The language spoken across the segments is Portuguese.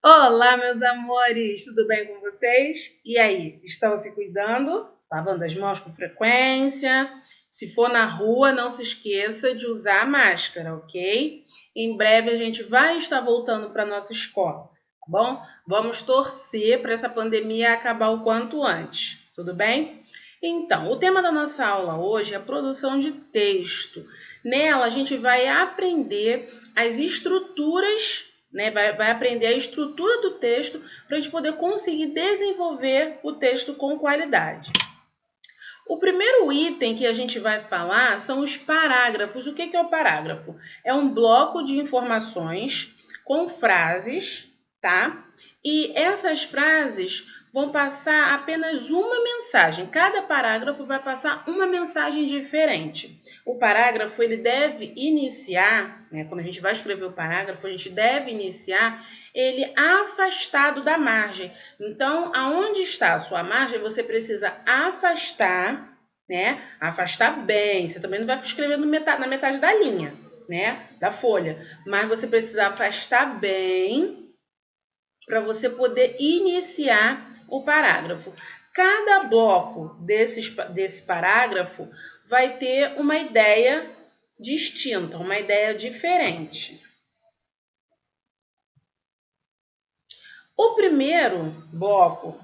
Olá, meus amores, tudo bem com vocês? E aí, estão se cuidando? Lavando as mãos com frequência? Se for na rua, não se esqueça de usar a máscara, ok? Em breve a gente vai estar voltando para a nossa escola, tá bom? Vamos torcer para essa pandemia acabar o quanto antes, tudo bem? Então, o tema da nossa aula hoje é a produção de texto. Nela, a gente vai aprender as estruturas, né? Vai aprender a estrutura do texto para a gente poder conseguir desenvolver o texto com qualidade. O primeiro item que a gente vai falar são os parágrafos. O que é o parágrafo? É um bloco de informações com frases, tá? E essas frases vão passar apenas uma mensagem. Cada parágrafo vai passar uma mensagem diferente. O parágrafo ele deve iniciar, né, quando a gente vai escrever o parágrafo, a gente deve iniciar ele afastado da margem. Então, aonde está a sua margem, você precisa afastar, né? Afastar bem. Você também não vai escrever na metade da linha, né? Da folha. Mas você precisa afastar bem para você poder iniciar o parágrafo. Cada bloco desse parágrafo vai ter uma ideia distinta, uma ideia diferente. O primeiro bloco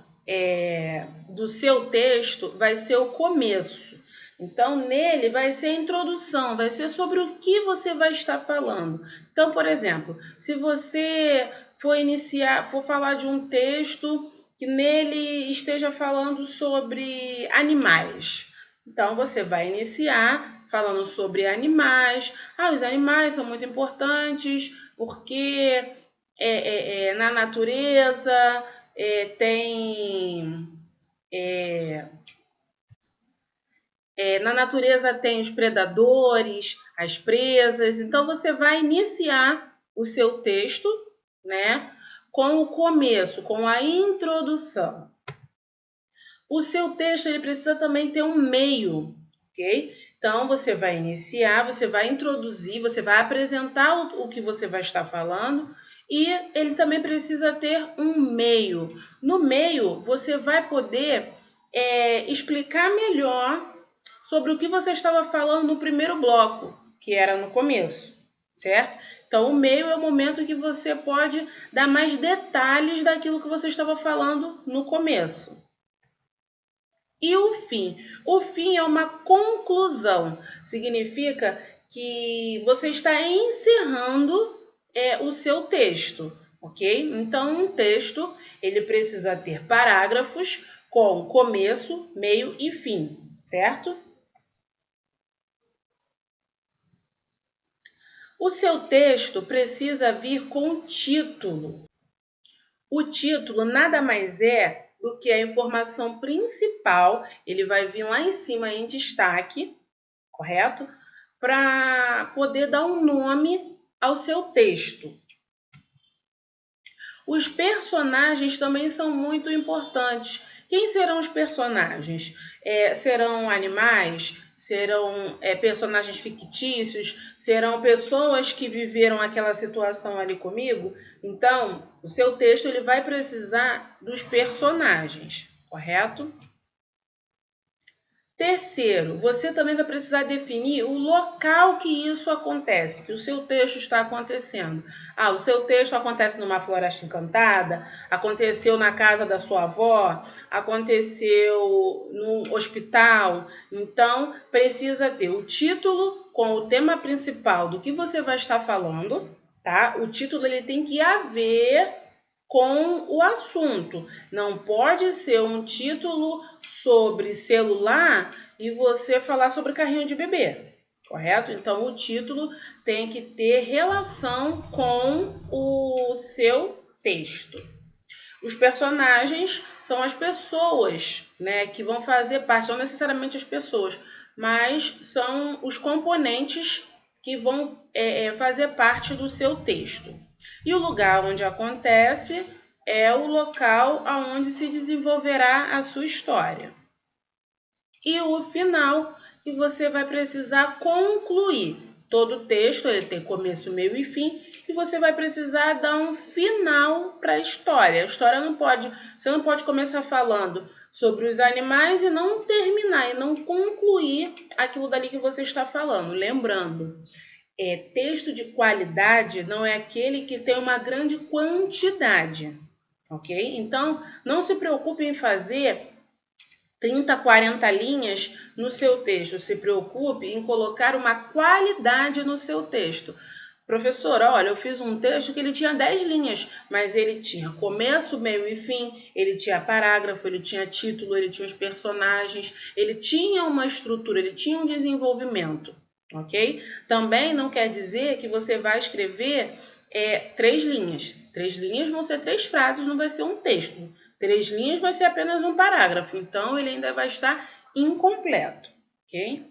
do seu texto vai ser o começo. Então, nele vai ser a introdução, vai ser sobre o que você vai estar falando. Então, por exemplo, se você for falar de um texto que nele esteja falando sobre animais. Então, você vai iniciar falando sobre animais. Os animais são muito importantes porque na natureza tem na natureza tem os predadores, as presas. Então você vai iniciar o seu texto, né, com o começo, com a introdução. O seu texto ele precisa também ter um meio, ok? Então você vai iniciar, você vai introduzir, você vai apresentar o que você vai estar falando. E ele também precisa ter um meio. No meio, você vai poder explicar melhor sobre o que você estava falando no primeiro bloco, que era no começo, certo? Então, o meio é o momento que você pode dar mais detalhes daquilo que você estava falando no começo. E o fim? O fim é uma conclusão. Significa que você está encerrando o seu texto, ok? Então, um texto ele precisa ter parágrafos com começo, meio e fim, certo? O seu texto precisa vir com título. O título nada mais é do que a informação principal, ele vai vir lá em cima em destaque, correto? Para poder dar um nome ao seu texto. Os personagens também são muito importantes. Quem serão os personagens? Serão animais? Serão personagens fictícios? Serão pessoas que viveram aquela situação ali comigo? Então, o seu texto ele vai precisar dos personagens, correto? Terceiro, você também vai precisar definir o local que isso acontece, que o seu texto está acontecendo. O seu texto acontece numa floresta encantada, aconteceu na casa da sua avó, aconteceu no hospital. Então, precisa ter o título com o tema principal do que você vai estar falando, tá? O título ele tem que haver com o assunto. Não pode ser um título sobre celular e você falar sobre carrinho de bebê, correto? Então, o título tem que ter relação com o seu texto. Os personagens são as pessoas, né, que vão fazer parte, não necessariamente as pessoas, mas são os componentes que vão fazer parte do seu texto. E o lugar onde acontece é o local onde se desenvolverá a sua história. E o final, que você vai precisar concluir. Todo texto ele tem começo, meio e fim, e você vai precisar dar um final para a história. A história você não pode começar falando sobre os animais e não terminar, e não concluir aquilo dali que você está falando. Lembrando, texto de qualidade não é aquele que tem uma grande quantidade, ok? Então, não se preocupe em fazer 30, 40 linhas no seu texto. Se preocupe em colocar uma qualidade no seu texto. Professora, olha, eu fiz um texto que ele tinha 10 linhas, mas ele tinha começo, meio e fim, ele tinha parágrafo, ele tinha título, ele tinha os personagens, ele tinha uma estrutura, ele tinha um desenvolvimento, ok? Também não quer dizer que você vai escrever 3 linhas. 3 linhas vão ser 3 frases, não vai ser um texto. 3 linhas vai ser apenas um parágrafo, então ele ainda vai estar incompleto, ok?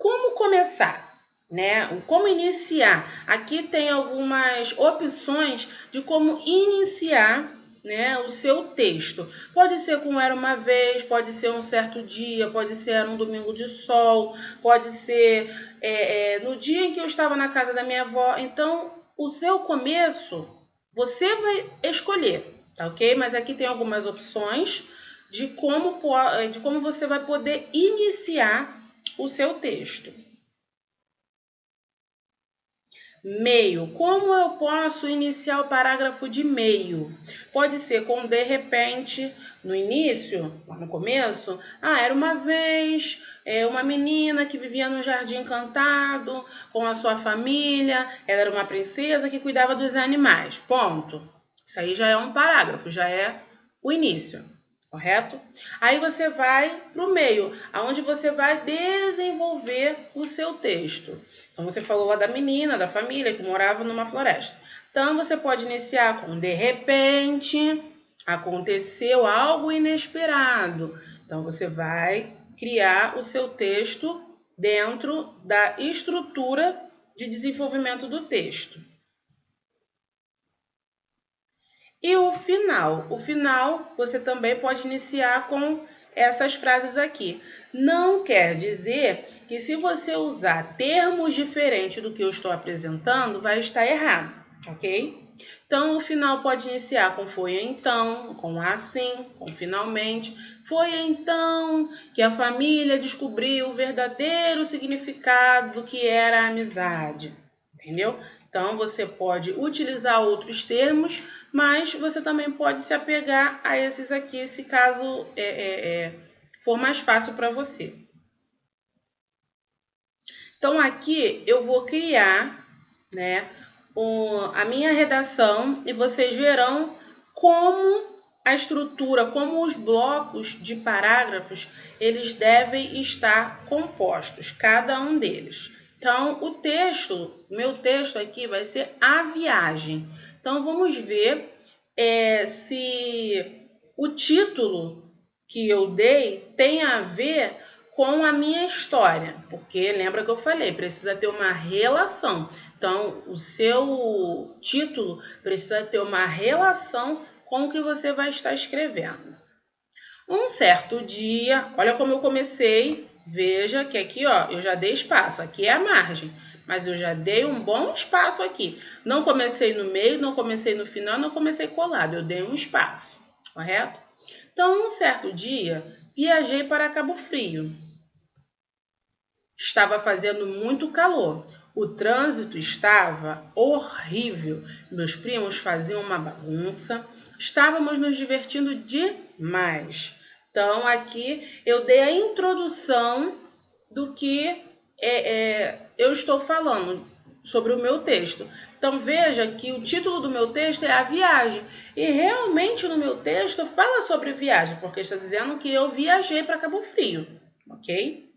Como começar, né? Como iniciar? Aqui tem algumas opções de como iniciar, né, o seu texto. Pode ser com Era uma Vez, pode ser um certo dia, pode ser um domingo de sol, pode ser no dia em que eu estava na casa da minha avó. Então, o seu começo você vai escolher, tá ok? Mas aqui tem algumas opções de como você vai poder iniciar o seu texto. Meio. Como eu posso iniciar o parágrafo de meio? Pode ser com de repente, no início, lá no começo. Era uma vez uma menina que vivia no jardim encantado com a sua família. Ela era uma princesa que cuidava dos animais. Ponto. Isso aí já é um parágrafo, já é o início. Correto? Aí você vai para o meio, aonde você vai desenvolver o seu texto. Então, você falou lá da menina, da família, que morava numa floresta. Então, você pode iniciar com de repente, aconteceu algo inesperado. Então, você vai criar o seu texto dentro da estrutura de desenvolvimento do texto. E o final? O final você também pode iniciar com essas frases aqui. Não quer dizer que se você usar termos diferentes do que eu estou apresentando, vai estar errado, ok? Então, o final pode iniciar com foi então, com assim, com finalmente. Foi então que a família descobriu o verdadeiro significado do que era a amizade, entendeu? Então, você pode utilizar outros termos, mas você também pode se apegar a esses aqui, se caso for mais fácil para você. Então, aqui eu vou criar, né, a minha redação e vocês verão como a estrutura, como os blocos de parágrafos, eles devem estar compostos, cada um deles. Então, meu texto aqui vai ser a viagem. Então, vamos ver se o título que eu dei tem a ver com a minha história, porque lembra que eu falei, precisa ter uma relação. Então, o seu título precisa ter uma relação com o que você vai estar escrevendo. Um certo dia, olha como eu comecei, veja que aqui eu já dei espaço, aqui é a margem, mas eu já dei um bom espaço aqui. Não comecei no meio, não comecei no final, não comecei colado, eu dei um espaço, correto? Então, um certo dia, viajei para Cabo Frio. Estava fazendo muito calor. O trânsito estava horrível. Meus primos faziam uma bagunça. Estávamos nos divertindo demais. Então, aqui eu dei a introdução do que eu estou falando sobre o meu texto. Então, veja que o título do meu texto é A Viagem. E realmente no meu texto fala sobre viagem, porque está dizendo que eu viajei para Cabo Frio, ok?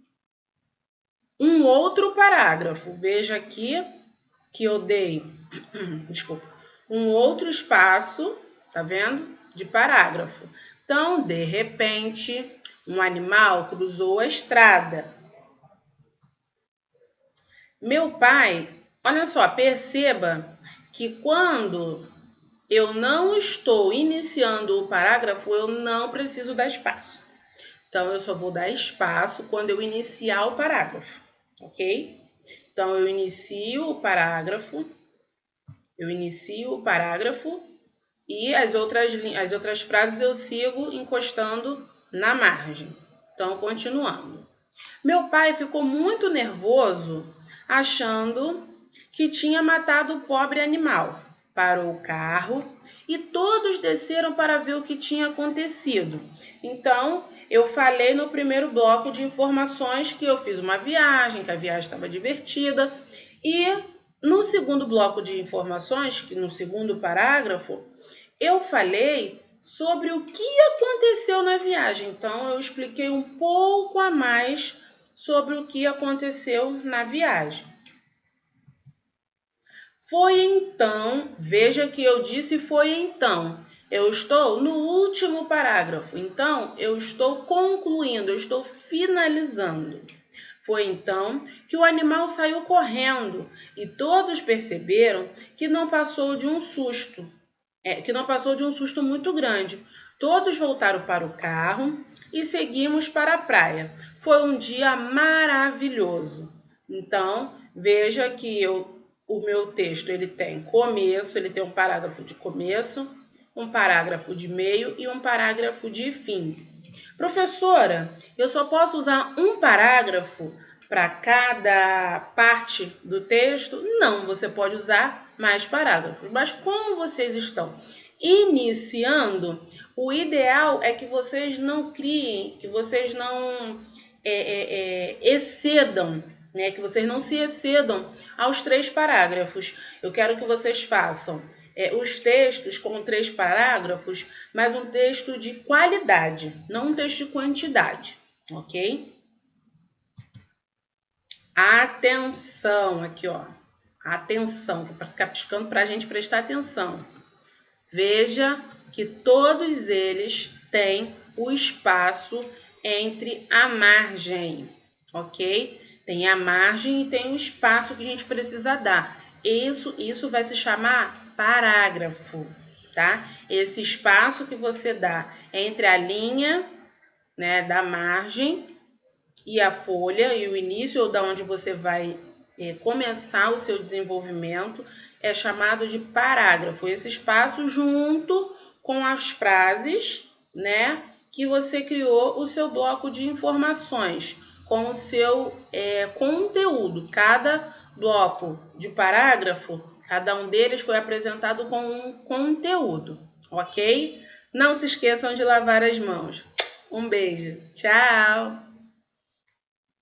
Um outro parágrafo. Veja aqui que eu dei, um outro espaço, tá vendo? De parágrafo. Então, de repente, um animal cruzou a estrada. Meu pai, olha só, perceba que quando eu não estou iniciando o parágrafo, eu não preciso dar espaço. Então, eu só vou dar espaço quando eu iniciar o parágrafo, ok? Então, eu inicio o parágrafo Eu inicio o parágrafo e as outras frases eu sigo encostando na margem. Então, continuando. Meu pai ficou muito nervoso, achando que tinha matado o pobre animal. Parou o carro e todos desceram para ver o que tinha acontecido. Então, eu falei no primeiro bloco de informações que eu fiz uma viagem, que a viagem estava divertida. E no segundo bloco de informações, que no segundo parágrafo, eu falei sobre o que aconteceu na viagem. Então, eu expliquei um pouco a mais sobre o que aconteceu na viagem. Foi então, veja que eu disse foi então. Eu estou no último parágrafo, então eu estou concluindo, eu estou finalizando. Foi então que o animal saiu correndo e todos perceberam que não passou de um susto, muito grande. Todos voltaram para o carro e seguimos para a praia. Foi um dia maravilhoso. Então, veja que o meu texto ele tem começo, ele tem um parágrafo de começo, um parágrafo de meio e um parágrafo de fim. Professora, eu só posso usar um parágrafo para cada parte do texto? Não, você pode usar mais parágrafos. Mas como vocês estão iniciando, o ideal é que vocês não criem, que vocês não excedam, né? Que vocês não se excedam aos 3 parágrafos. Eu quero que vocês façam os textos com 3 parágrafos, mas um texto de qualidade, não um texto de quantidade, ok? Atenção aqui, ó. Atenção, para ficar piscando para a gente prestar atenção. Veja que todos eles têm o espaço entre a margem, ok? Tem a margem e tem o espaço que a gente precisa dar. Isso vai se chamar parágrafo, tá? Esse espaço que você dá entre a linha, né, da margem e a folha e o início ou da onde você vai começar o seu desenvolvimento é chamado de parágrafo. Esse espaço junto com as frases, né, que você criou o seu bloco de informações com o seu conteúdo. Cada bloco de parágrafo, cada um deles foi apresentado com um conteúdo, ok? Não se esqueçam de lavar as mãos. Um beijo. Tchau!